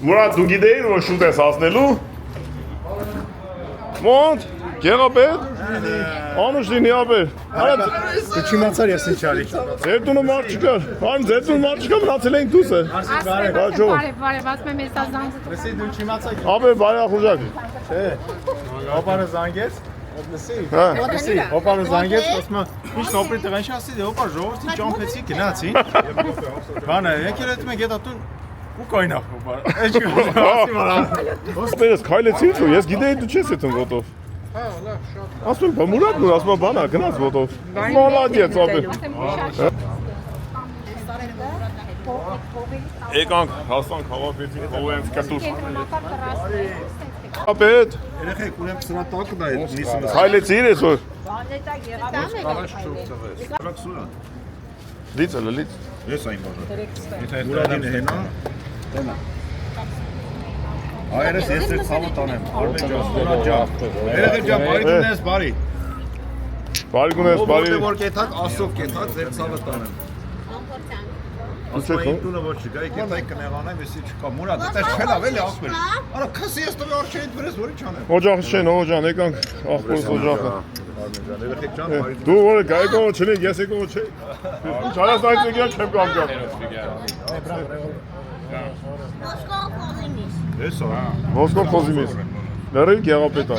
Մուրադ դու գիտեիր որ շուտ ես հասնելու։ Ոնց Գեղապետ Անուշտին իաբեր Արա Դու չիմացար ես ինչ արի։ ձեր տունը մարդ չկար Այն ձեր տունը մարդ չկար մնացել ենք դուսը Բարև, ասում եմ ես ազանց Լսի դու չիմացար։ Ապե բարախուժակ Չէ։ Օպարը զանգեց։ Լսի։ Հա Լսի, օպարը զանգեց, ասում է, ինչ օպերատոր ինչ ասի, դե օպար ժողովրդի ճամփեցի գնացի։ Բանը, եկել եմ մենք հետո տուն ու կայնախ օպար։ Էջ ասի մարա։ Ոստերս քայլեցի ու ես գիտեի դու չես այդն ոտով Հա, լավ, շատ։ Ասում եմ Մուրադն ասում է բանա գնաց ոտով Մոլադիեց ապե Եկանք հասանք հավաքվեցինք հովենց կտուր Ապետ Երեխեք, ուրեմն սրա տակը դա է նիսը։ Քայլեցիր ես որ Ռաքսուրա։ Լիցը լից Ես այն բանը։ Եթե Մուրադին հենա, տենա։ Այրես ես այդ ցավը տանեմ։ Արմեն ջան, Մուրադ ջան։ Երեխեք ջան, բարի դնես, բարի։ Բարի գունես բարի Որ կեթակ, ասով կեթակ, ձեր ցավը տանեմ։ Ասում տունը որ չգա, կեթակ կնեղանեմ, եսի չկա։ Մուրադ, դա չելավ էլի ասում։ Արա քսի ես տվի արչեին վրես, որ ինչ անեմ։ Օջախը չեն, օջան, եկանք աղբորս օջախը Երեխեք ջան, բարի Դու որ գայկովը չնի, ես եկովը չի Ինչ արաս այդ եկյալ չեմ կամ կամ Ես ա։ Ոսկոր խոզի միս Լերիվ գեղապետա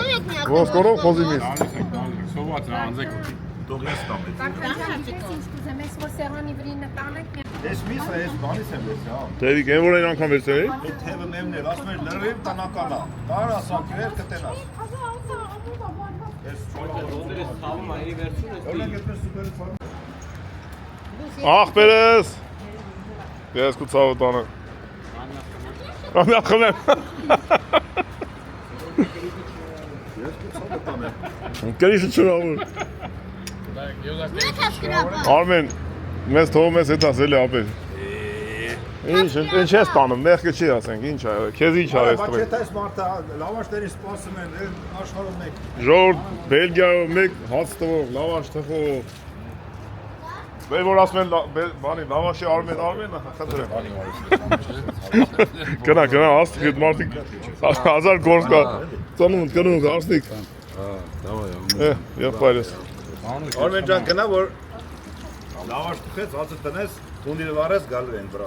Ոսկորով խոզի միս Դող ես տամ Ես միսը, ես բանիս եմ ես, հա Տերիկ, են որ այն անգամ վերցել էի Այդ թևը մեմն էր, ասում էր լրիվ տնականա Դար ասակ էր կտենաս Աղբերես Ես կու ծավը տանը Ամյա խմեմ Կրիշը չրավոր Արմեն, մեզ թողում ես հետ ասել է ապեր Ինչ ես տանում, մեղկը չի ասենք, ինչ է, քեզ ինչ արես տրեք Բայց ես մարդը լավաշտերի սպասում են, աշխարհում եք Ժորդ, Բելգիայով մեկ հաց տվող, լավաշ թխող Բեր որ ասում են բանի, լավաշի Արմեն, խնդրեմ Գնա, աստիկ հետ մարդիկ, հազար գործ կա, ծնունդ, աստիկ Եղբայրես Արմեն ջան գնա որ լավաշ տխեց, հացը տնես, տունդի վարես գալու են վրա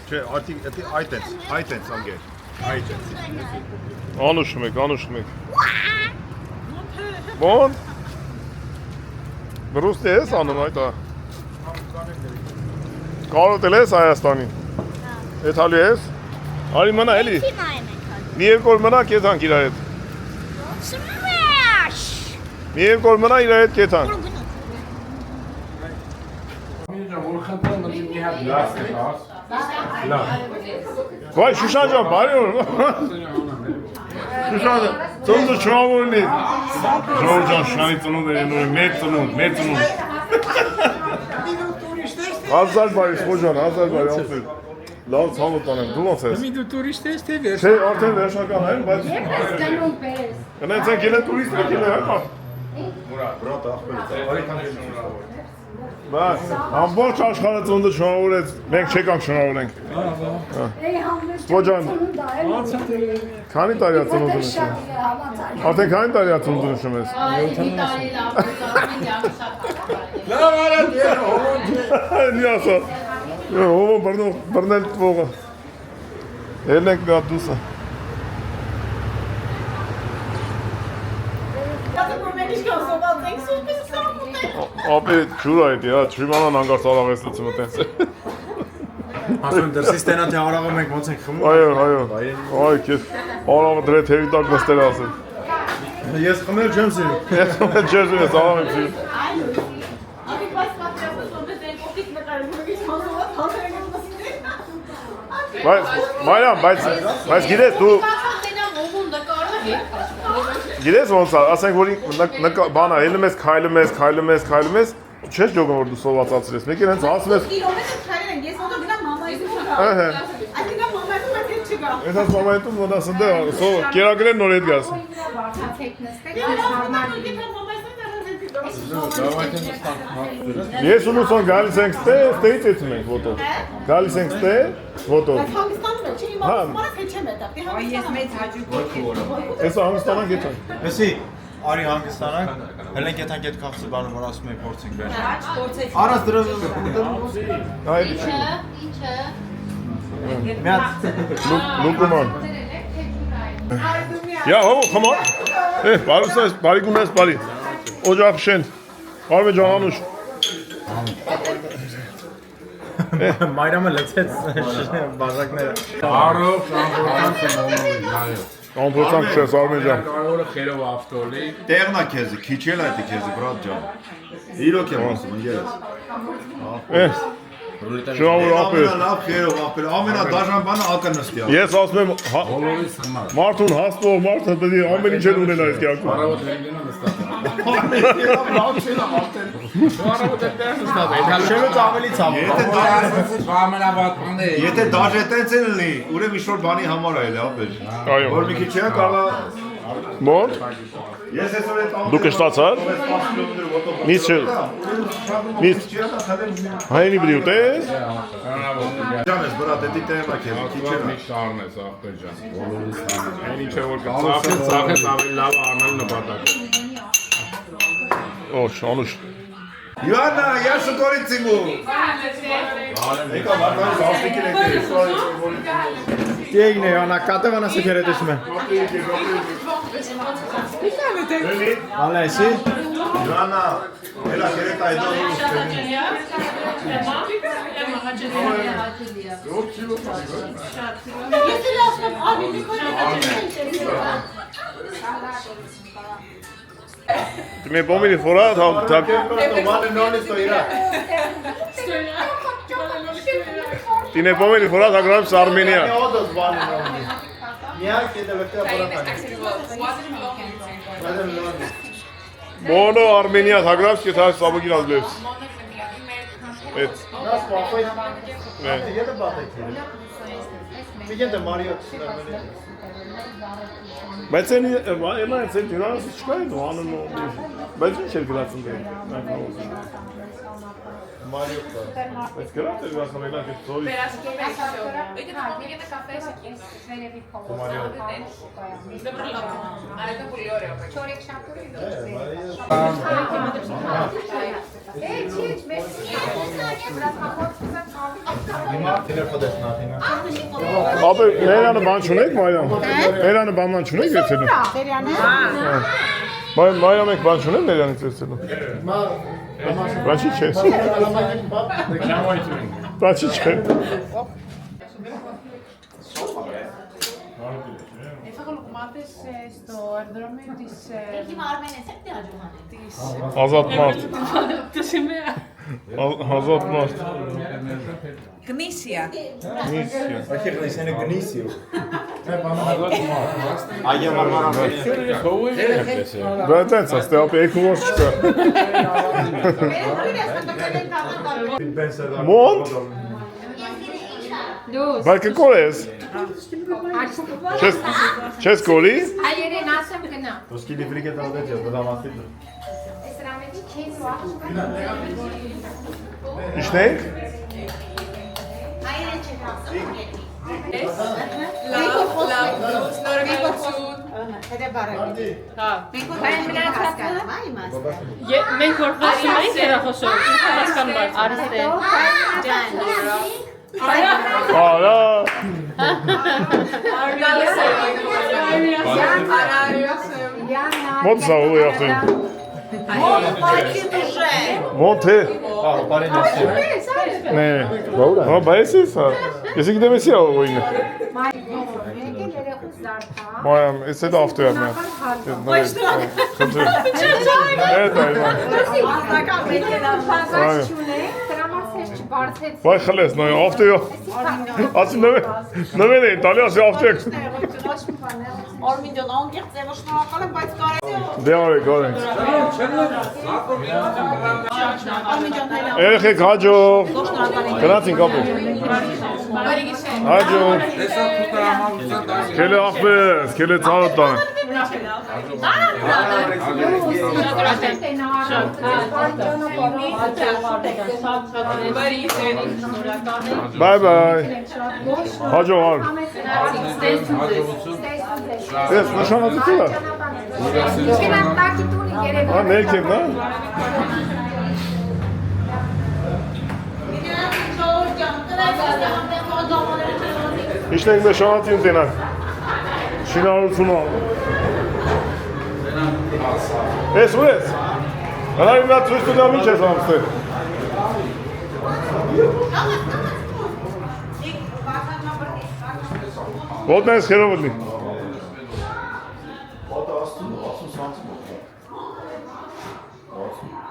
Չէ, այտենց անգեր, այտենց Անուշում եք Բոն Բրուստի ես անում այտա Կարոտել ես Հայաստանին Էթալի ես Արի մնա էլի Մի երկու որ մնա կեթանք իրա հետ Մի երկու որ մնա իրա հետ կեթանք Վայ Շուշան ջան բարի օր Շուշան ծնունդը չհավորնի Ժողոր ջան Շուշանի ծնունդ էր ենորի մեծ ծնունդ Հազար բարի Սխոջան հազար բարի անցել Լավ ցավը տանեմ դու ոնց ես Դու տուրիստ ես թե վերջ Չէ արդեն վերջական այն բայց Գնանց ենք ելեն տուրիստ եք ելեն հա Բրատ ախպեր Բայց ամբողջ աշխարհը ծնունդը շնորհավորեց մենք չեկանք շնորհավորենք Սխոջան Քանի տարի է ծնունդը նշում Արդեն քանի տարի է ծնունդը նշում ես Լավ արդ ես հոմոն Մի ասա Հոմոն բռնել տվողը Ելնենք մի հատ դուսը Ապի ջուր այդ իա չիմանան անգար սալավեսլությունը տենց Ասում դրսից տենա թե հարաղում ենք ոնց ենք խմում Այո քեզ հարավը դրե թերի տակ նստել ասել Ես խմել չեմ սիրում Ես խմել չեմ սիրում սալավ եմ սիրում Մայրան բայց գիտես դու Գիտես ոնց է, ասենք որ բանա, ելնում ես, քայլում ես, չես ջոգում որ դու սովածացրես, մեկ էլ հենց ասում ես Կիլոմետր քայլել են, ես ոտը գնամ մամայից ու գա Այսինքն մամայից ու հետ չգա Ես այս մամայից ու մոտ ասն դե, կերագրեն նոր հետ գաս Ես ու Լուսոն գալիս ենք ստեից էցում ենք ոտով։ Գալիս ենք ստե, ոտով։ Հանգստանում է, չի իմացում, մարդ թե չեմ էտա, դի հանգստանում։ Ես հանգստանանք եթան։ Էսի արի հանգստանանք, հելենք եթանք այդ քաղցի բանը, որ ասում եք փորձենք վերջ։ Առած դրա Այլ չի։ մի հատ Լուկման։ Ja, ho, come on. Բարուսես, բարի գունես, բարի։ Օջախ շեն։ Արմե ջան անուշ։ Մայրամը լցեց բաժակները։ Արով շամփուրացը մոմոյ, նայո։ Ամփոփանք չես Արմե ջան։ Կարևորը խերով ավտոլի։ Տեղնա քեզ, քիչ էլ այդ քեզ, բրատ ջան։ Իրոք եմ ասում, ընկերս։ Շնորհավոր ապեր։ Լավ խերով ապեր, ամենադաժան բանը ակնստի է։ Ես ասում եմ Բոլորից խմար։ մարդուն հաստով մարդը պետք է ամեն ինչ էլ ունենա այս կյանքում։ Արավոտ հենգենա նստած։ Արավոտ դեռ նստած։ Շելոց ավելի ցավ։ Ամենավատն է։ Եթե դաժե տենց էլ լինի, ուրեմն ինչ-որ բանի համար է էլ ապեր։ Այո։ Որ մի քիչ է կարա Մոտ։ Ես այսօր այդ Դուք ըստացար։ Նից չէ։ Նից։ Հայնի բրյուտես։ Ջանես բրատ էդի տեմա քեզ, քիչ է։ Մի շարն է սախտե ջան։ Բոլորից խմար։ Այն ինչ է որ ծախես ավելի լավ անել նպատակ։ Օ, շանուշ։ Յոաննա, я շոկորիցիմու։ Եկա վարդան զաստիկի եկել։ Տեգնե Յոաննա, կատևանա սեքերետեշմե։ Ալեսի։ Յոաննա, հելա կերետ այդով ուստեմի։ Ես էլ ասում եմ, արի մի քոչ Ты мне помнишь фора там Ты не помнишь фора так грам с Армения. Моно Армения так грам что так собаки разлез. Բայց այն էլա այս դրանից չկա այդ անում բայց ինչ էր գրածում դե Մարիո կա բայց գրած էր ասում էլա թե ծորի Ապա ներանը բան չունեք Մարիամ Ներանը բան չունեք երցելու Մարիամ եք բան չունեք ներանից երցելու Բաչի չես Բաչի չես Έφαγα λουκμάτες στο αεροδρόμιο της... Εκεί με αρμένες, τι աջուհան է։ Ազատ մարդ Το σημαία. Ազատ մարդ Γνήσια. Ախի գնացել է գնիսիո Այո մարմարամի Բայց այս աստե ապի եկուս չկա Մոնտ Բայց կորես Չես կորի Այերեն ասեմ գնա։ Ոսկի դիվրիկը դալդեջ է դրամատիկ Սրանեդի քեզ վախ։ Իշնենք Այրեն չեք ասում, հետե բարակի։ Մենք հասկանում եմ իմաստ։ Մենք որ խոսում ենք հեռախոսով, ինքը հասկանում է արստե։ Ջան, Արա Մոտ սա ու յախտին Մոտ է Ναι Ա բայց էսա Ես եկդեմ էսի ավոյնը Մայամ, ես էդ ավտոյա միա Խնդրեմ Էդ այլան Վայ խլես, նոյ ավտոյա Ասի նվեն էին, տալի ասի ավտոյակ Արմին ջան, անգեղ ձևը շնորհակալ եմ, բայց կարելի է Դե արեք, արեք Արմին ջան, հայլա Երեխեք հաջող Գնացինք ապով Հաջող Կելը ախպերս, կելը ծարոտ տանը Bye bye. Հաջողար։ Ես նշանացություն է։ Ներքև, նա։ Իշտենք նշանացություն տենակ։ Շինարությունը։ Ես ու ես։ Հնարի նա ծույս տուտամ ինչ ես ամստեղ։ Ոտն ես խերով ըլնի։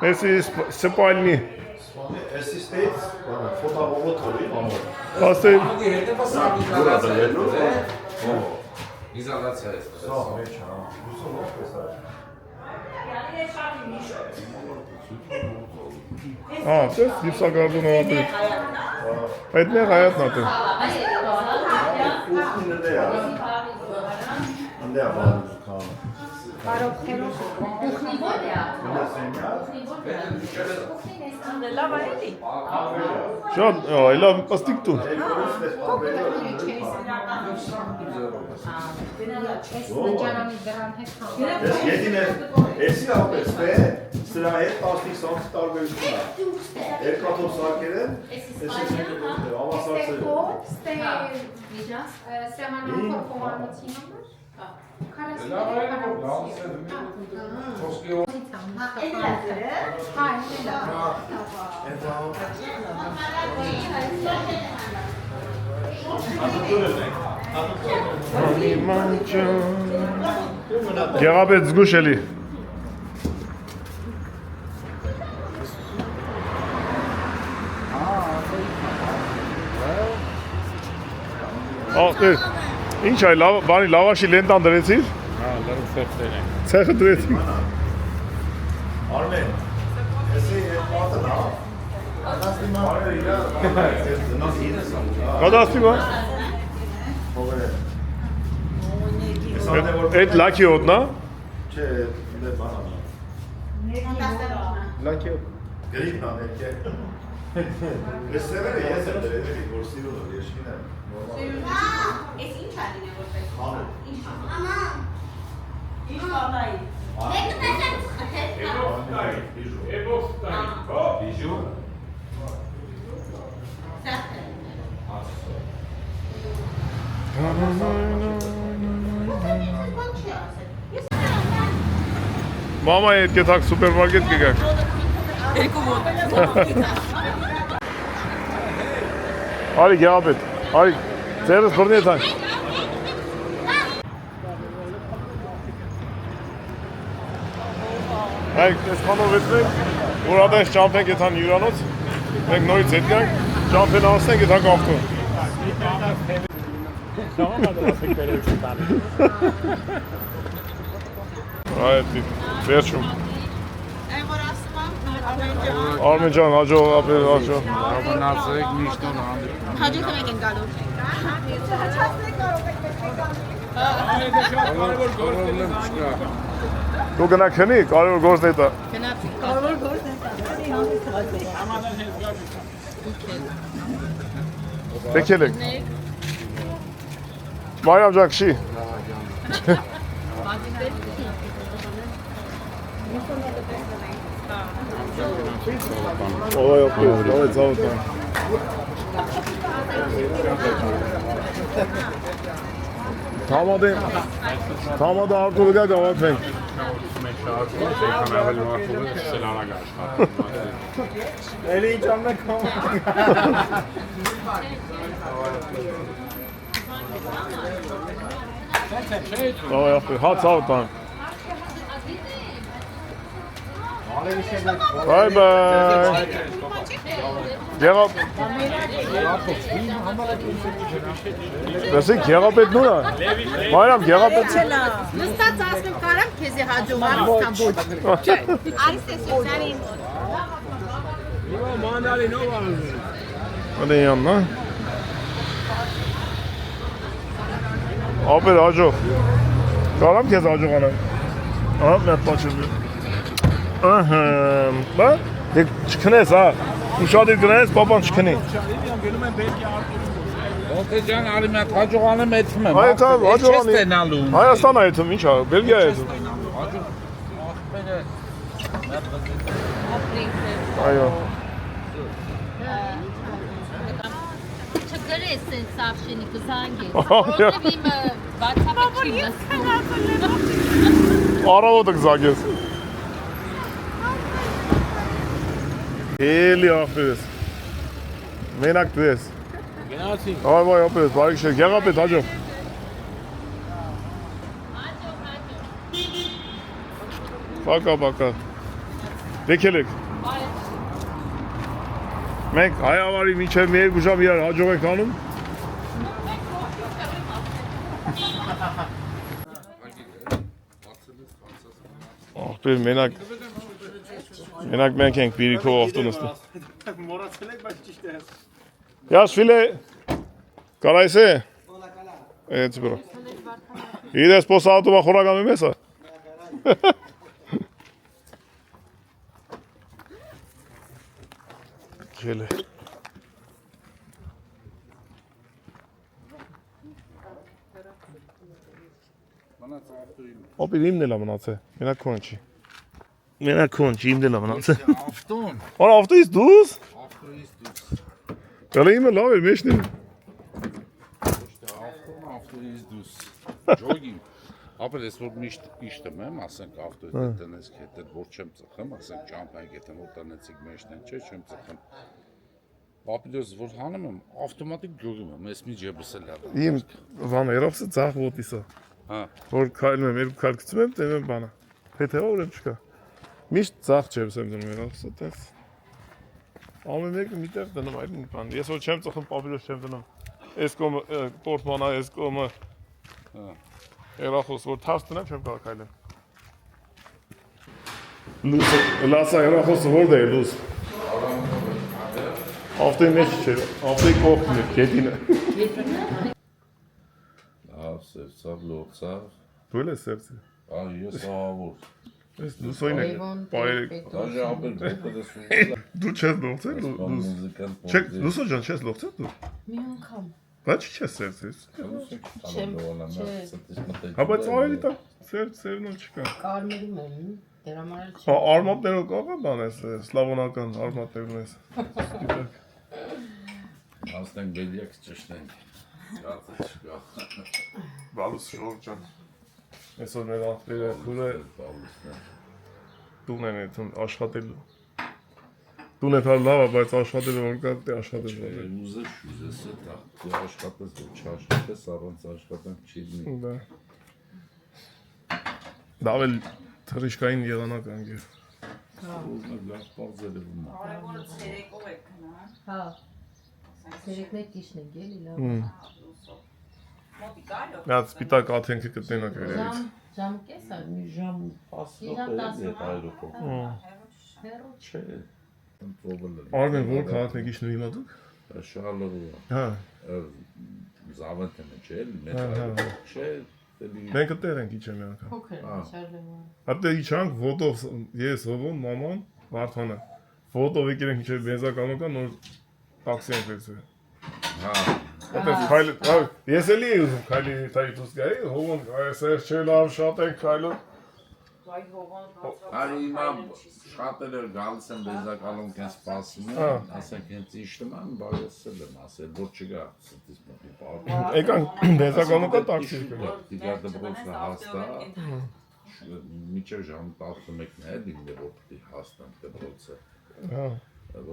Եսի սպալնի։ Եսի ստեյց, ֆոտավողոտ հորի, ամոր։ Աստեի։ Իզալացիա ես։ Տես դիպսակարդուն ավատի։ Այդ նեղ հայատն ատի։ Անդեա բանուս կան։ Շատ, այլա պստիկ տուն։ Եսի ապես է, սրա հետ պաստիկ սանցի տարբերություն է։ Երկաթով սարկեր են, ավասարցեր Գեղապետ զգուշ էլի։ Աղտեր, ինչ այ բանի լավաշի լենտան դրեցիր։ Լրում սեղտեր են։ Ցեխը դրեցիր։ Արմեն, եսի հետ պատն հա։ Կադաստի բա։ Այդ լաքի հոտնա։ Չէ, դե բանան։ Լաքի հոտ։ Գրիպն անել կե։ Ես սևերը ես եմ դրել, որ սիրուն էր, եշքին եմ։ Ես ինչ ալին է որպես։ Հանել։ Ինչ պատայի։ Բիժու։ Մամա հետ կետակ սուպերմարկետ կգակ։ Երկու ոտ։ Արի գեղապետ, արի, ձերս բրնի եթանք։ Հայք, ես խանով ետնենք, որ ադայս ճամպենք եթան հյուրանոց, մենք նորից հետ գանք, ճամպեն անցնենք եթանք ավտո։ Այդ վերջում։ Այն որ ասում եմ, Արմեն ջան, հաջող, ապեր, հաջող։ Մնացեք միշտ օն հանդիպում։ հաջորդը մենք ենք գալու։ Պրոբլեմ չկա։ Դու գնա քնի, կարևոր գործն է դա։ Գնացի, կարևոր գործ է դա։ Տեկել եք։ Մարիամ ջան, քշի։ Ой, опять, давай завтра. Tamam da Artur'u gel davet ben. Eli camda kalma. Давай, опять, hat завтра. Bye bye. Գեղապ։ Դասիկ գեղապետ նույն է։ Մարիամ գեղապետ։ Նստած ասում կարամ քեզի հաջողար կամ ոչ։ Արիս է սոցիալին։ Ադե յաննա։ Ապեր հաջող։ Կարամ քեզ հաջողանամ։ Ահա մի հատ պաչել։ Ահա, բա դե չքնես, հա։ Ուշադիր գնես, պապան չքնի։ Գնում են Բելգիա արտերում։ Ոնց ջան արի մի հատ հաջողանում եթում եմ։ Այո, հաջողանի։ Ստենալու։ Հայաստան այդում, ի՞նչ է, Բելգիա է։ Այո։ Չգրես սենց սավշենի կզանգի։ Ահա, Որտեւ իմ WhatsApp-ը չի լսում։ Արավոտը կզագես։ Էլի ախպես։ Մենակ դես։ Գնացի։ Այ վայ ապես, բարի շեք, եղապետ հաջող։ Պակա։ Դեքել եք։ Մենք հայավարի մինչև մի երկու ժամ իրար հաջող ենք անում։ Ախպեր մենակ մենք ենք բիրիքով ավտոնստը։ Մոռացել եք, բայց ճիշտ է։ Яш филе. Կարայսե։ Էց բրո։ Իրես պոսատովա խորագամի մեսա։ Գելե։ Opir imն էլ մնացե։ Մենակ քոն չի։ Մենակ քոն չի, imն էլ մնացե։ Ավտոն։ Արա ավտոյից դուս։ Ավտոյից դուրս։ Գալի իմը լավ է, մեջն է։ Ավտոյից դուրս։ Ջոգի։ Ապա ես որ միշտ իշտեմ եմ, ասենք ավտոյից տնես կետը որ չեմ ծխեմ, ասենք ճամփայի կետը որ տնեցիկ մեջն են, չէ, չեմ ծխեմ։ Ապիդոս որ հանում եմ, ավտոմատիկ գյուղում եմ, ես մի ջեբս էլ լավ։ Իմ վան երովսը ցախ ոտիսա։ Հա։ Որ քայլում եմ, երկու քայլ գցում եմ, տեմ եմ բանը։ Փեթեա ուրեմ չկա։ Միշտ ցախ ջեբս եմ դնում երովսը, տես։ Ամեն մեկը միտեղ դնում այդ մի բան։ Ես որ չեմ ծխում, պապիրոս չեմ դնում։ Այս կոմը պորտմանա, այս կոմը։ Հա։ Երախոս որ թաս տնեմ չեմ կարող քայլեմ։ Լուսը, լասա երախոսը որտե է լուս։ Ավտոյի մեջ չէ, ավտոյի կողքն է, գետինը։ Լավ, սերցավ, լոցավ։ Դու էլ ես սերցի։ Այ ես ավոր։ Ես լուսոյն է, պայր։ Դաժե ապել դեպս։ Դու չես լողցել, լուս։ Չեք, լուսո ջան, չես լողցել դու։ Մի անգամ։ Բայց չես սերցես։ Հա, բայց արելի տա, սերն էլ չկա։ Կարմերում եմ, դրա համար չի։ Հա, արմատներով կաղա բան ես, սլավոնական արմատներում ես։ Ասենք բելյակ ճշտենք։ Գաղթը չկա։ Բալուս շոր ջան։ Այսօր մեր աղբերը քուրը տուն են էթում աշխատելու։ Տուն է թար լավ է, բայց աշխատելը որ կա, դե աշխատել է։ Ուզես է դա, դու աշխատես, որ չաշխատես, առանց աշխատանք չի լինի։ Դա։ Դա էլ թրիշկային եղանակ անգեր։ Ուզում լավ պարզել եմ։ Կարևորը ցերեկով եք գնա։ Հա։ Ցերեկներ ճիշտ են, էլի լավ։ Մոտի գալով։ Դա սպիտակ աթենքը կտնենակ վերևից։ Ժամ կես է, մի ժամ 10 հեռու չէ։ Արմեն որ քաղաքն եկիշ նույն հիմա դուք։ Շարլորուա։ Հա։ Զավենտը չէ, մեծ չէ, Մենք դեռ ենք իջեմ մի անգամ։ փոքր է, շարժումը։ Հատե իջանք ոտով ես հովում մաման Վարդանը։ Ոտով եկել ենք իջել բենզականոկա նոր տաքսի ենք վերցրել։ Հա։ Այդպես քայլ, ես էլի ուզում քայլի թայի դուս գայի, հովում այս չէ լավ շատ ենք քայլում։ Վայ հողան Արի հիմա շատերը գալիս են բենզակալում կեն սպասում են, ասենք հենց իշտում են, բայց էլ եմ ասել, որ չգա ստից մոտի պարդ։ Էկան բենզականոկա տաքսի եկել։ Դիգա դպրոցը հաստա, միջև ժամ 11-ն է, դիմն է, որ պիտի հաստան դպրոցը, Հա։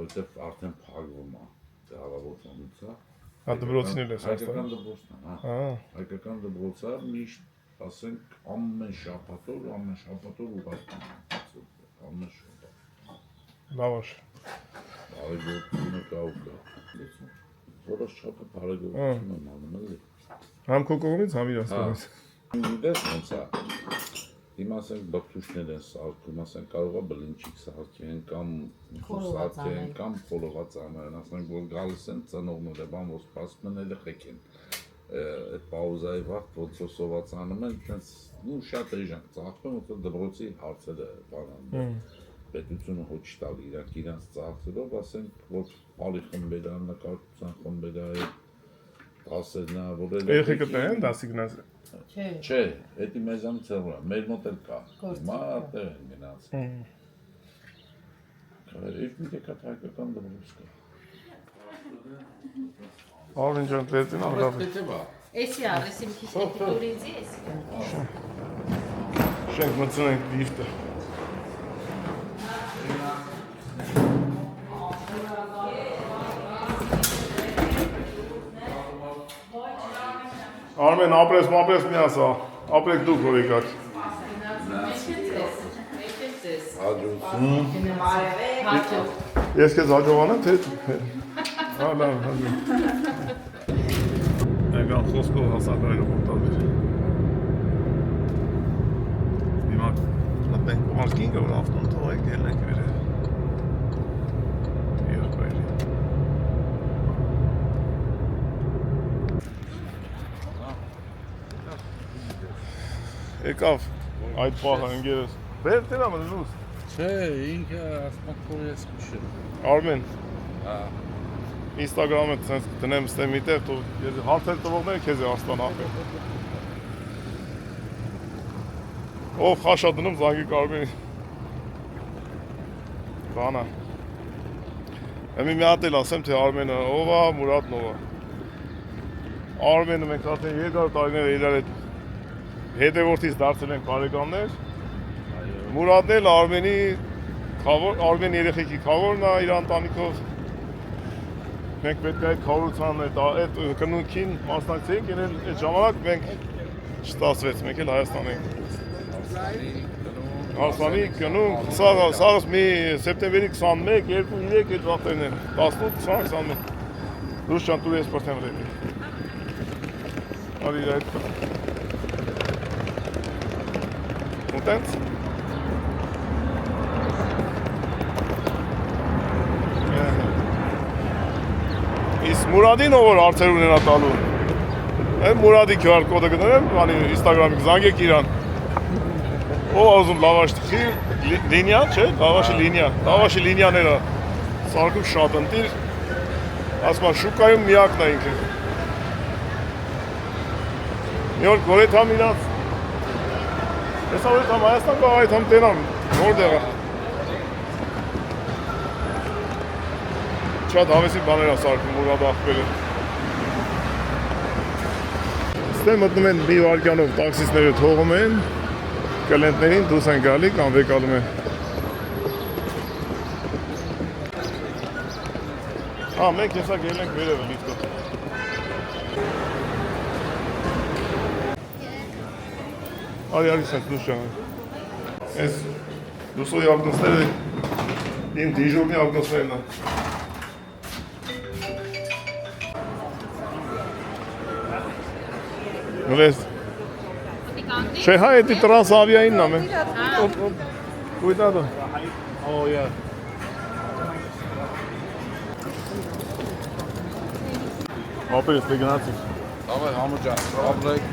որտեղ արդեն փակվում է, դե հավավորությունից է։ Հա դպրոցին էլ ես Հայկական հաստատ։ դպրոցն է, հա։ Հա։ Հայկական դպրոցը միշտ ասենք ամեն շաբաթով ուղարկում։ Ամեն շաբաթ։ Լավ է։ Բարեգործությունը կա ու կա։ Որոշ չափը բարեգործություն եմ անում էլի։ Համ քո կողմից, համ իրաց կողմից։ Գիտես ոնց է։ Հիմա ասենք բրդուշներ են սարքում, ասենք կարող է բլինչիկ սարքեն կամ սարքեն կամ խոլոված անեն, ասենք որ գալիս են ծնողները, բան որ սպասում են էլ խեք են։ այդ պաուզայի վաղ ոնց որ սովածանում են, այդպես նու շատ էժան ծախում, ոնց որ դպրոցի հարցերը բանան։ Պետությունը ոչ տալ իրանց ծախսերով, ասենք, որ պալի խմբերա, նկարչության խմբերա է, դասերնա, որել։ Երեխեքը տեն դասի գնաց։ Չէ, դա մեզանից հեռու է, մեր մոտ էլ կա։ Հիմա այդտեղ են գնաց։ Երկու դեկատ հայկական դպրոց կա։ Արմեն ջան, դերտին աղավ։ Էսի արեսի մի քիչ տուրիզի էսի։ Շենք մտցնենք լիֆտը։ Արմեն, ապրես մի ասա, ապրեք դուք որ եկաք։ Ես քեզ հաջողանեմ, թե լավ, Եկան խոսքով հասակայրը մոտալիր։ Հիմա լապենք պարկինգը, որ ավտոն թողեք, ելնենք վերև։ Եղբայրի։ Եկավ այդ պահը ընկերս։ Բեր տերա մնուս։ Չէ, ինքը ասմակորի ես քուշել։ Արմեն։ Instagram-ը ցած դնեմ ստեմ միտեղ, դու ես հարցեր տվողները քեզ է Արստան ապել։ Ով խաշա դնում զանգի Արմենի։ Բանա։ Εμի մի հատ էլ ասեմ, թե Արմենը ով է, Մուրադն ով է։ Արմենը մենք արդեն երկար տարիներ իրար հետ հետևորդից դարձել ենք բարեկամներ։ Մուրադն էլ Արմենի խավոր, Արմեն երեխեքի խավորն է իր ընտանիքով։ Մենք պետք է այդ խավորության այդ կնունքին մասնակցեինք, ենել այդ ժամանակ մենք չստացվեց, մենք էլ Հայաստան ենք։ Արսանի կնունք, սաղս մի սեպտեմբերի 21, 2, 3 այդ վաղտերն են, 18, 20, 21։ Դուս ճան տուր ես պրտեմ լեպի։ Արի այդ Կոնտենտ։ Իսկ Մուրադին ով որ հարցեր ունենա տալու։ Այն Մուրադի QR կոդը գտնեմ, բանի Instagram-ի զանգեք իրան։ Ով ուզում լավաշ թխի, լինիա, չէ, լավաշի լինիաները սարքում շատ ընտիր, ասում է շուկայում միակն է ինքը։ Մի օր գորեթամ իրաց, ես ավետամ Հայաստան կա այդ համ տենամ, որտեղ է։ Շատ հավեսի բաներ է սարքում Մուրադը աղբերը։ Ստե մտնում են մի վարկյանով տաքսիստները թողում են, կլենտներին դուրս են գալի կամ վեկալում են։ Մենք հեսակ ելենք վերևը լիֆտով։ Արի սենց դուս ճանան։ Ես դուսոյի աղդոսները իմ դիժուրնի աղդոսներն են։ Նվես։ Չէ, հայ էդի տրանսավիային նամ է։ Cuidado։ Oh, yeah։ Ապերես դե գնացիք։ Ավե համոջան, ապրեք,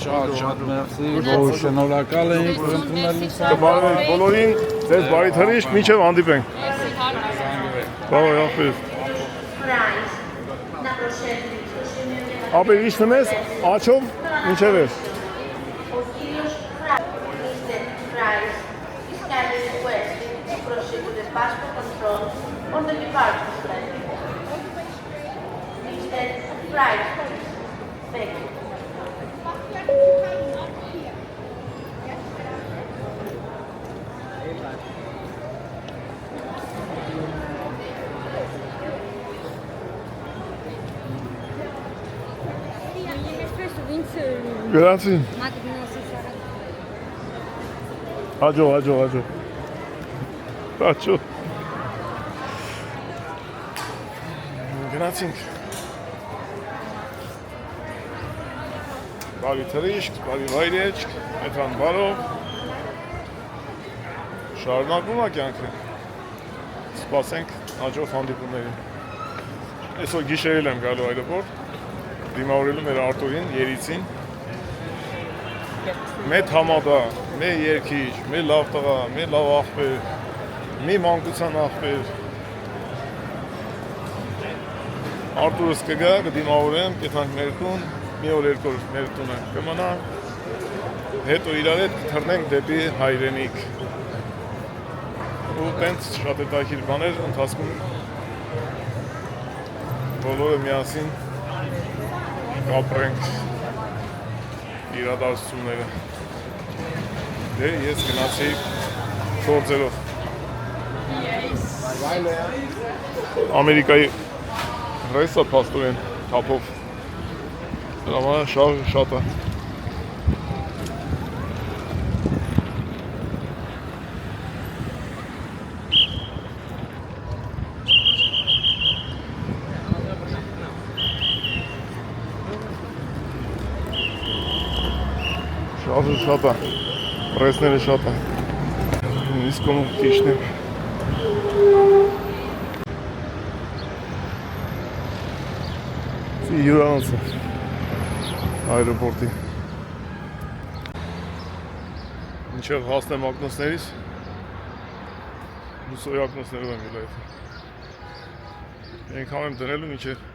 շատ մերսի, որ շնորհակալ ենք, որ ընդունելուց։ Կբարվենք բոլորին, ձեզ բարի թռիչք, մինչև հանդիպենք։ Բավայ, ապերես։ Ապեր իշտում ես, աչով, մինչև ես։ Passport control on the departure flight. Mr. Flight, thank you. Grazie. Հաջող։ Հաջող։ Գնացինք։ Բարի թռիչք, բարի վայրեջք, այդքան բարով։ Շարունակվում է կյանքը։ Սպասենք հաջող հանդիպումներին։ Այսօր գիշերել եմ գալու այրեպորտ։ դիմավորելու մեր Արտուրին, Երիցին։ Մեր համադա, մեր երկիչ, մեր լավ տղա, մեր լավ աղբեր, մի մանկության աղբեր։ Արտուրս կգա, կդիմավորեմ, կեթանք մեր տուն, մի օր երկու օր մեր տունը կմնա, հետո իրար հետ կթռնենք դեպի հայրենիք։ Ու տենց շատ հետաքրքիր բաներ ընթացքում բոլորը միասին կապրենք իրադարձությունները։ Դե ես գնացի գործերով։ Ամերիկայի ռեյսը փաստորեն թափով։ Դրա համար շարժը շատ է։ Շարժը շատ է, պրեսները շատ է, իսկ կոմով կիշնեմ։ Հյուրանոցը, այրոպորտի։ Մինչև հասնեմ ակնոցներից, լուսոյ ակնոցներով եմ ելայթ։ Ենքան եմ դնելու մինչև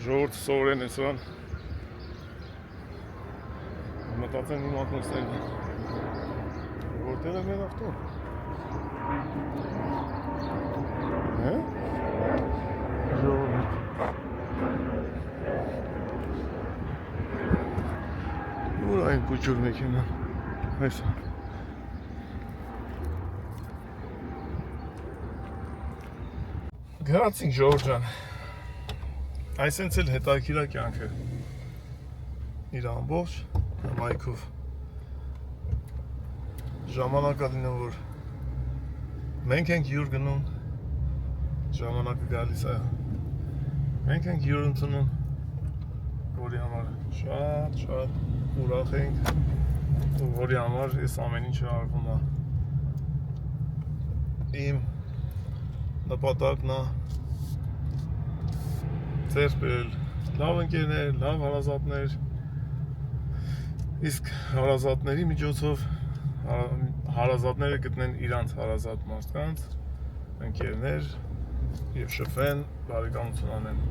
ժողորդը սովորեն է սրան։ Մտածեն իմ ակնոցներն որտեղ է մեր ավտոն։ Ժողորդ։ Ուր այն կուչուր մեքենան, այսա։ Գրացինք ժողորդ ջան, այսենց էլ հետաքրքիր է կյանքը, իր ամբողջ մայքով ժամանակը լինում, որ մենք ենք յուր գնում, ժամանակը գալիս է, մենք ենք յուր ընդունում, որի համար շատ ուրախ ենք, ու որի համար ես ամեն ինչը արվում է։ Իմ նպատակն է ձեռք բերել լավ ընկերներ, լավ հարազատներ, իսկ հարազատների միջոցով հարազատները գտնեն իրանց հարազատ մարդկանց, ընկերներ և շփվեն, բարեկամություն անեն։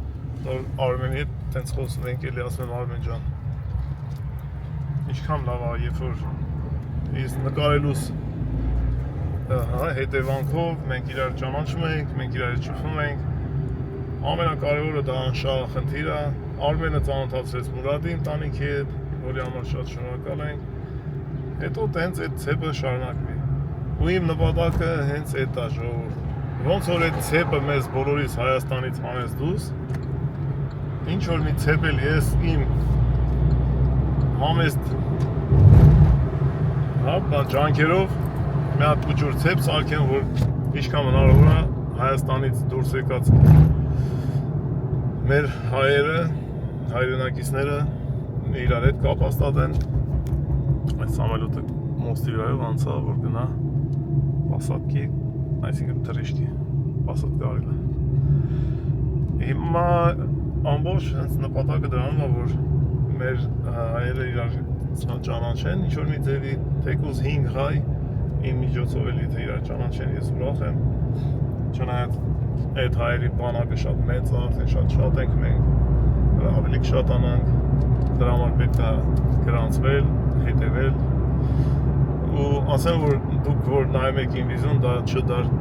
Նոր Արմենի հետ տենց խոսում ենք, էլի ասում եմ Արմեն ջան, ինչքան լավ է, երբ որ ես նկարելուս հետևանքով մենք իրար ճանաչում ենք, մենք իրար հետ շփվում ենք, ամենակարևորը դա անշահ խնդիր է, Արմենը ծանոթացրեց Մուրադի ընտանիքի հետ, որի համար շատ շնորհակալ ենք, հետո տենց այդ ցեպը շարունակվի։ Ու իմ նպատակը հենց այդ է ժողովուրդ։ Ոնց որ այդ ցեպը մեզ բոլորիս Հայաստանից հանեց դուրս, ինչ որ մի ցեպ էլ ես իմ համեստ ջանքերով մի հատ փուճուր ցեպ սարքեմ, որ ինչքան հնարավոր է Հայաստանից դուրս եկած մեր հայերը, հայրենակիցները իրար հետ կապ հաստատեն։ Այս սամոլյոտը մոստի վրայով անցա, որ գնա Պասատկի, այսինքն թռիչքի, Պասատկա արելը։ Հիմա ամբողջ հենց նպատակը դրանում է, որ մեր հայերը իրար ճանաչեն, ինչ-որ մի ձևի թեկուզ 5 հայ իմ միջոցով էլ եթե իրար ճանաչեն, ես ուրախ եմ։ Չնայած այդ հայերի բանակը շատ մեծ է, արդեն շատ ենք մենք, ավելի կշատանանք, դրա համար պետք է գրանցվել, հետևել ու ասեմ, որ դուք որ նայում եք ինվիզիոն, դա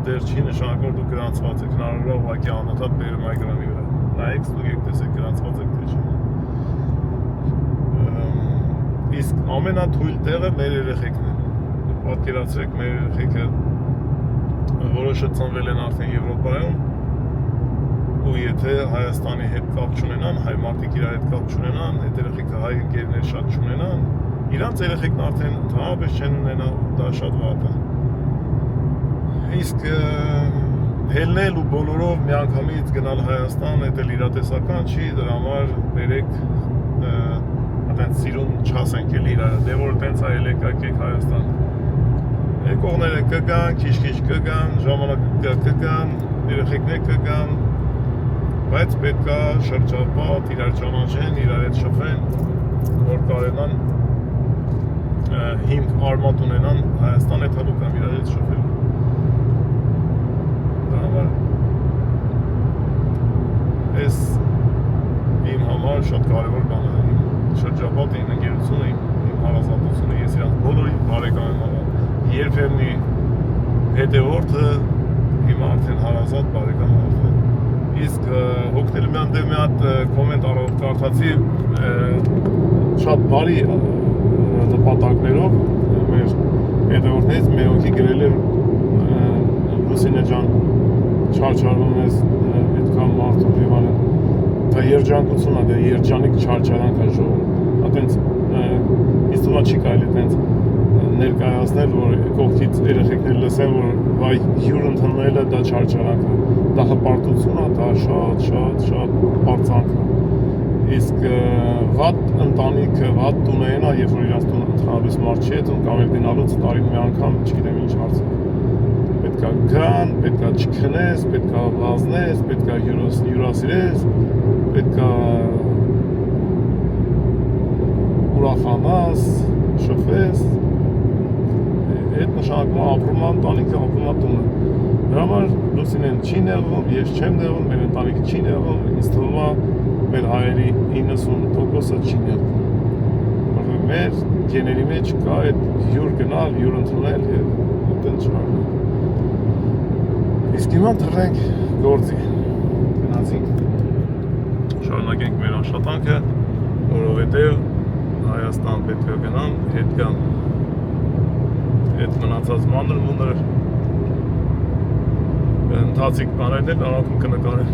դեր չի նշանակում, որ դուք գրանցված եք, հնարավոր է ուղղակի անընդհատ բերում այ գրանի վրա։ Նայեք, դուք եք տեսեք գրանցված եք թե չէ։ Իսկ ամենաթույլ տեղը մեր երեխեքն են։ Դուք պատկերացրեք մեր երեխեքը, որոշը ծնվել են արդեն Եվրոպայում, ու եթե Հայաստանի հետ կապ չունենան, հայ մարդիկ իրար հետ կապ չունենան, այդ երեխեքը հայ ընկերներ շատ չունենան, իրանց երեխեքն արդեն ընդհանրապես չեն ունենա, դա շատ վատ է։ Իսկ հելնել ու բոլորով միանգամից գնալ Հայաստան, այդ էլ իրատեսական չի, դրա համար բերեք այդպես սիրուն չասենք էլ իրար, դե որ տենց այլ եկեք Հայաստան։ Եկողները կգան, քիչ-քիչ կգան, ժամանակը կգան, երեխեքներ կգան, բայց պետք է շրջապատ իրար ճանաչեն, իրար հետ շփվեն, որ կարենան հիմք արմատ ունենան Հայաստան հետ հատուկ կամ իրար հետ շփվելու։ Դա համար ես իմ համար շատ կարևոր բան է, իմ շրջապատը, իմ ընկերությունը, իմ հարազատությունը, ես իրանց բոլորի բարեկամ եմ աղա, երբեմնի հետևորդը, հիմա արդեն հարազատ բարեկամ աղա։ Իսկ հոգնելու մի անդև մի հատ կոմենտ կարդացի շատ բարի նպատակներով մեր հետևորդներից մեկի գրել էր Լուսինե ջան չարչարվում ես այդքան մարդու դիվանը դա երջանկություն է, դա երջանիկ չարչարանք է ժողովուրդ այտենց իսկ թվում չի կարելի այտենց ներկայացնել, որ կողքից երեխեքներ լսեն, որ վայ հյուր ընդունելը դա չարչարանք է, դա հպարտություն է, դա շատ պարծանք է։ Իսկ վատ ընտանիքը, վատ տունեն է, երբ որ իրանց տուն ընդհանրապես մարդ չի հետում, կամ էլ գնալուց տարին մի անգամ, չգիտեմ ինչ հարց է։ Պետք է գան, պետք է չքնես, պետք է վազնես, պետք է հյուրասիրես, պետք է ուրախանաս, շփվես, այդ նշանակում ապրում է ընտանիքը, ապրում է տունը։ Դրա համար Լուսինեն չի նեղվում, ես չեմ նեղվում, մեր ընտանիքը չի նեղվում, ինձ թվում է մեր հայերի 90%-ը չի նեղվում։ Որովհետև մեր գեների մեջ կա այդ հյուր գնալ, հյուր ընդունել եւ այդտեղ չարնել։ Իսկ հիմա թռենք գործի։ Գնացինք, շարունակենք մեր աշխատանքը, որովհետև Հայաստան պետք է գնան, հետ գան այդ մնացած մանր մուներ ընթացիկ բաներն էլ արանքում կնկարեն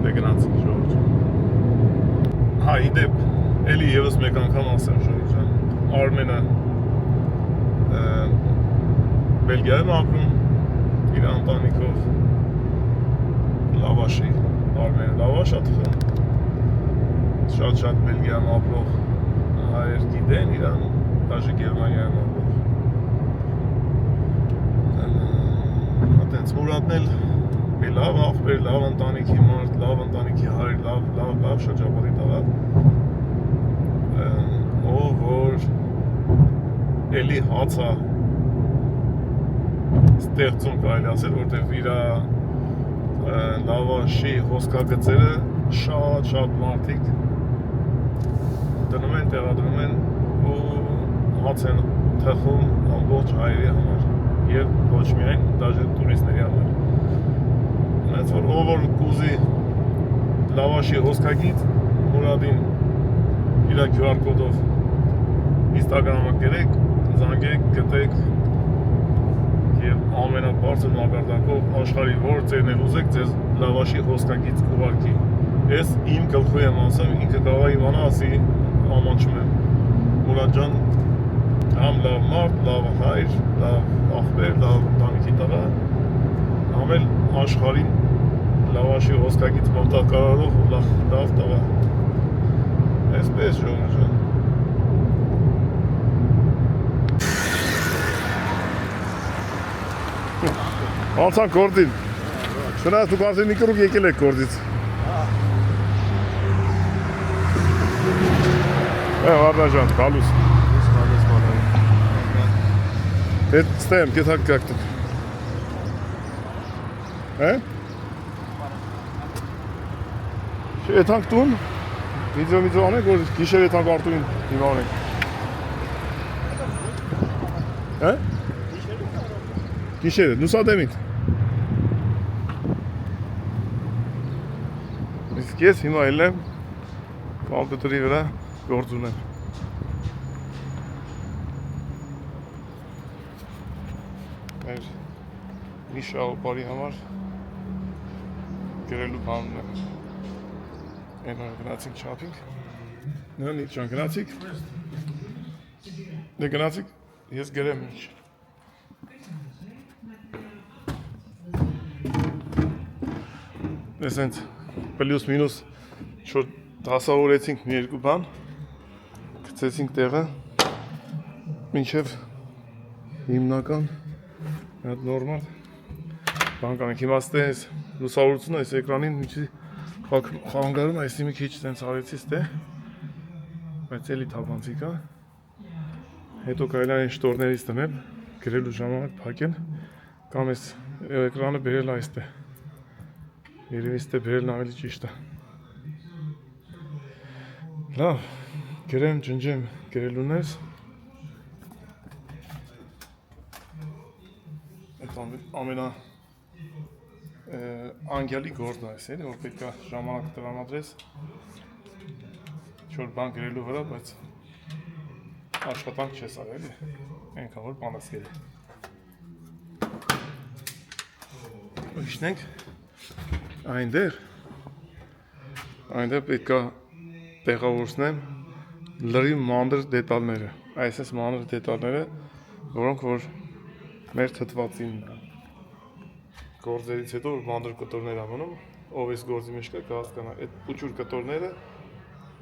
դե գնացինք ժողովուրդ հա իդեպ էլի եւս մեկ անգամ ասեմ ժողովուրդ Արմենը Բելգիայում ապրում իր ընտանիքով լավաշի Արմենը լավաշ է թվում շատ Բելգիայում ապրող հայեր գիտեն իրան դաժե Գերմանիայում ապրող Այդենց Մուրադն էլ մի լավ աղբեր, լավ ընտանիքի մարդ, լավ ընտանիքի հայր, լավ շրջապատի տղա ով որ էլի հացա ստեղծում կարելի ասել, որտեղ իր լավաշի հոսքագծերը շատ մարդիկ դնում են, տեղադրում են ու հաց են թխում ամբողջ հայերի համար և ոչ միայն դաժե տուրիստների համար հենց որ ով որ կուզի լավաշի հոսքագիծ Մուրադին իր QR կոդով Instagram-ը գրեք, զանգեք, գտեք և ամենաբարձր մակարդակով աշխարհի որ ձերնել ուզեք ձեզ լավաշի հոսքագիծ կուղարկի ես իմ գլխու եմ ասում, ինքը կարող է իմանա ասի ամանչում եմ Մուրադ ջան համ լավ մարդ, լավ հայր, լավ աղբեր, լավ ընտանիքի տղա համ էլ աշխարհին լավաշի հոսքագիծ մոտակարարող լավ տղա այսպես ժողովուրդ ջան Անցանք գործին Շնայց դուք արդեն մի կրուկ եկել եք գործից Վարդան ջան, գալուս Ստեմ, կեթակ կակտում Եթանք տուն Վիդեո անենք, որ գիշեր եթանք արտուին հիմա անենք Գիշերը, նուսադեմիտ Իսկ ես հիմա էլ եմ կամպյուտերի վրա գործ ունեմ մեր մի շահոպարի համար գրելու բանն է Էնա գնացինք չապինք Նույն իչան գնացիք Դե գնացիք ես գրեմ ինչ Ես հենց պլյուս մինուս շոր դասավորեցինք մի երկու բան գցեցինք տեղը մինչև հիմնական Այդ նորմալ բան կանենք հիմա ստես լուսավորությունը այս էկրանին միջի խանգարում, այսի մի քիչ տենց արեցի ստե, բայց էլի թափանցիկ է, հետո կարելի է այն շտորներից դնել, գրելու ժամանակ փակեն, կամ այս էկրանը բերել այստե, երևի ստե բերելն ավելի ճիշտ է։ Լավ, գրեմ, ջնջեմ գրելուներս, այդ ամենա անգյալի գործն այս էլի, որ պետք է ժամանակ տրամադրես ինչ-որ բան գրելու վրա, բայց աշխատանք չես արել, այնքան որ բան ես գրել։ Իջնենք այնտեղ պետք է տեղավորցնեմ լրիվ մանր դետալները, այսպես մանր դետալները, որոնք որ մեր թթվածին գործերից հետո որ մանր կտորներ ամնում, ով այս գործի մեջ կա կհասկանա, այդ փուչուր կտորները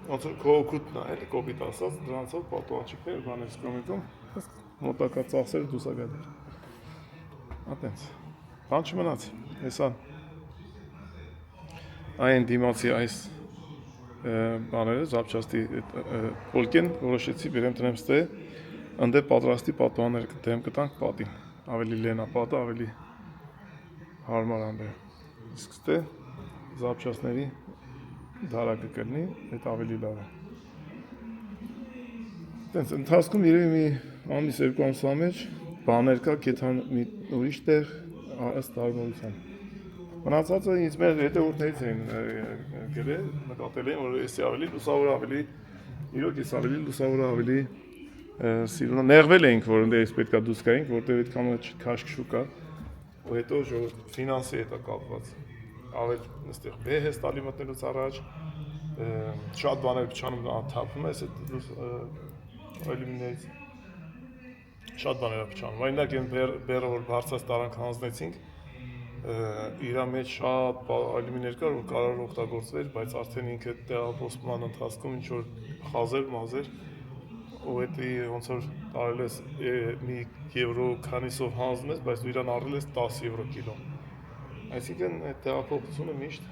ոնց որ քո օգուտն է, էլի կոպիտ ասած, դրանցով պատուաճիկներ բաներ սկրոմիկում, մոտակա ծախսերը դուսակադեր։ Ատենց, բան չմնաց, հեսա այն դիմացի այս բաները, զապչաստի պոլկեն, որոշեցի բերեմ տնեմ ստե, ընդե պատրաստի պատուաներ դեմ կտանք պատին, ավելի լենա պատը, ավելի հարմար ամբեր, իսկ ստե զապչասների դարակը կլնի, այդ ավելի լավ է։ Տենց ընթացքում երևի մի ամիս երկու ամսվա մեջ բաներ կա կեթան մի ուրիշ տեղ ըստ հարմարության։ Մնացածը ինձ մեր հետևորդներից էին գրել, նկատել էին, որ էսի ավելի լուսավոր ավելի, իրոք ես ավելի լուսավոր ավելի սիրուն նեղվել էինք, որ ընդերից պետք է դուրս գայինք, որտեղ այդքան քաշքշու կա, ու հետո ֆինանսի հետ է կապված, ավել այստեղ բեհ ես տալի մտնելուց առաջ, շատ բաներ փչանում թափում ես այդ էլիմներից, շատ բաներ փչանում, այնակ են բերը որ բարձրած տարանք հանձնեցինք, իրա մեջ շատ էլիմներ կար, որ կարող օգտագործվեր, բայց արդեն ինքը տեղափոխման ընթացքում ինչ-որ խազեր, մազեր, ու հետի ոնց որ տարել ես մի եվրո քանիսով հանձնում ես, բայց դու իրան առել ես 10 եվրո կիլո։ Այսինքն այդ տեղափոխությունը միշտ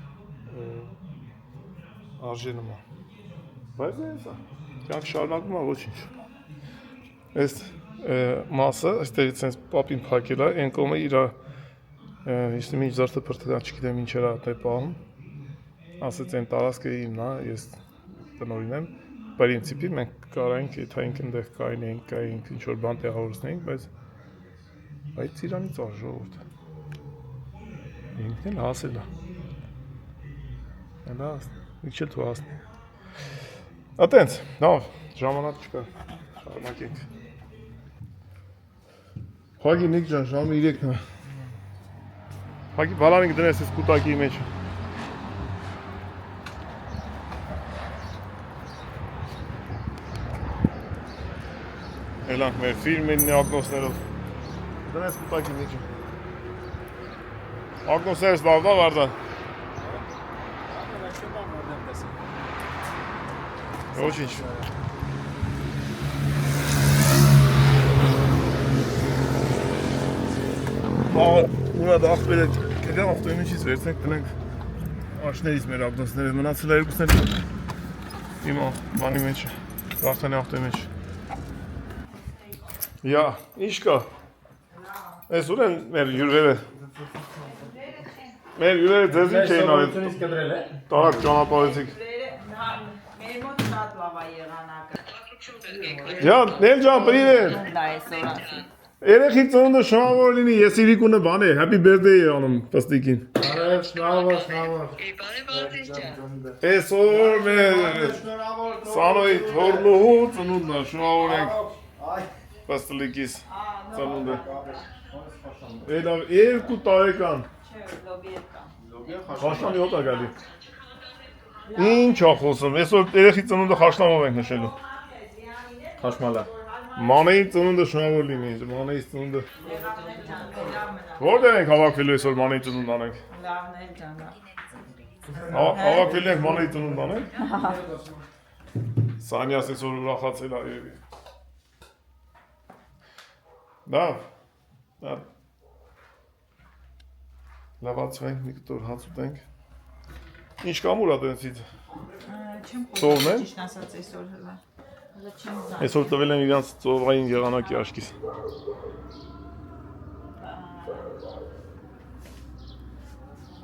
արժենում է։ Բայց էսա, կյանք շարունակում է ոչինչ։ Այս մասը, այստեղից sense պապին փակել է, այն կողմը իրա իսկ մի զարդը բրտա չգիտեմ ինչ era դե պահում։ Ասեց այն տարածքը իմն է, ես տնօրին եմ։ Պրինցիպի մենք կարայինք, եթե ինք այնտեղ կայինք, ինչ որ բան տեղավորեցնեինք, բայց Իրանից ա ժողովուրդ։ Ինքն էլ հասել է։ Դա մի քիչ թու հասնի։ Ատենց, լավ, ժամանակ չկա։ Շարունակենք։ Հագի Նիկ ջան, ժամը 3-ն է։ Հագի բալանիկ դրես այս կուտակի մեջ։ Էլանք մեր ֆիլմին ակնոսներով։ Դրես կուտակի մեջ։ Ակնոսներս բավնա վարդան։ Ոչինչ։ Ուրա դա ախպերը կգամ ավտոյի մեջից վերցնենք տնենք աշներից մեր ակնոսները, մնացել է երկուսներ իմա բանի մեջ, վախտանի ավտոյի մեջ։ Յա, ինչ կա։ Ես ուր են մեր յուրերը։ Մեր յուրերը ձեզ ինչ էին արել։ Տարակ ճանապարհեցիք։ Մեր մոտ շատ լավ է եղանակը։ Յա, Նել ջան, պրիվետ։ Դա է սորացի։ Երեխի ծնունդը շնորհավոր լինի, ես իրիկունը բան է, happy birthday է անում պստիկին։ Արև, շնորհավոր։ Այսօր մեր Սանոյի թորնուհու ծնունդն է, շնորհավոր ենք պստիկիս ծնունդը։ Էլավ 2 տարեկան։ Խաշնամի հոտ է գալի։ Ինչ ա խոսում, այսօր երեխի ծնունդը խաշնամով ենք նշելու։ Խաշմալա։ Մանեի ծնունդը շնորհավոր լինի, Մանեի ծնունդը։ Որտեղ ենք հավաքվելու այսօր Մանեի ծնունդ անենք։ Լավն է ջանա։ Հավաքվելու ենք Մանեի ծնունդ անենք։ Սանյաս այսօր ուրախացել է երևի։ Լավ։ լավացրենք, մի կտոր հաց ուտենք։ Ինչ կամ ուրա դենցից։ Չեմ Ծովն է։ ճիշտ ասած այսօր հələ։ Հələ չեմ զանգ։ Այսօր տվել են իրանց ծովային եղանակի աշկիս։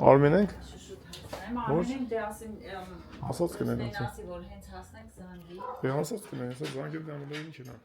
Արմեն ենք։ Ամենին դե ասեմ Ասած կնենք ասի ասած։ որ հենց հասնենք զանգի։ Դե ասած կնենք, ասած զանգել դա մոտ ինչ է նա։